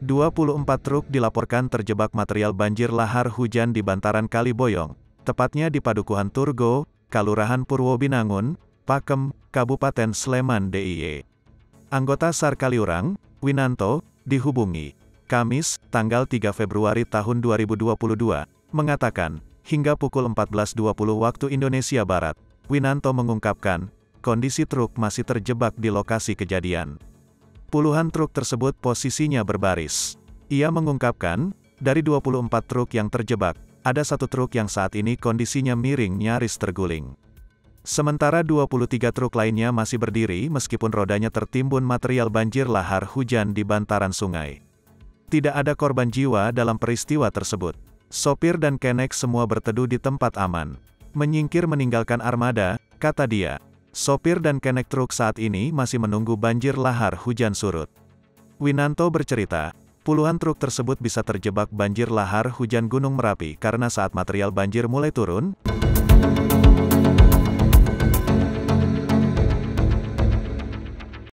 24 truk dilaporkan terjebak material banjir lahar hujan di bantaran Kali Boyong, tepatnya di Padukuhan Turgo, Kalurahan Purwobinangun, Pakem, Kabupaten Sleman DIY. Anggota SAR Kaliurang, Winanto, dihubungi Kamis, tanggal 3 Februari tahun 2022, mengatakan, hingga pukul 14.20 waktu Indonesia Barat, Winanto mengungkapkan, kondisi truk masih terjebak di lokasi kejadian. Puluhan truk tersebut posisinya berbaris. Ia mengungkapkan, dari 24 truk yang terjebak, ada satu truk yang saat ini kondisinya miring nyaris terguling. Sementara 23 truk lainnya masih berdiri meskipun rodanya tertimbun material banjir lahar hujan di bantaran sungai. Tidak ada korban jiwa dalam peristiwa tersebut. Sopir dan kenek semua berteduh di tempat aman. Menyingkir meninggalkan armada, kata dia. Sopir dan kenek truk saat ini masih menunggu banjir lahar hujan surut. Winanto bercerita, puluhan truk tersebut bisa terjebak banjir lahar hujan Gunung Merapi karena saat material banjir mulai turun,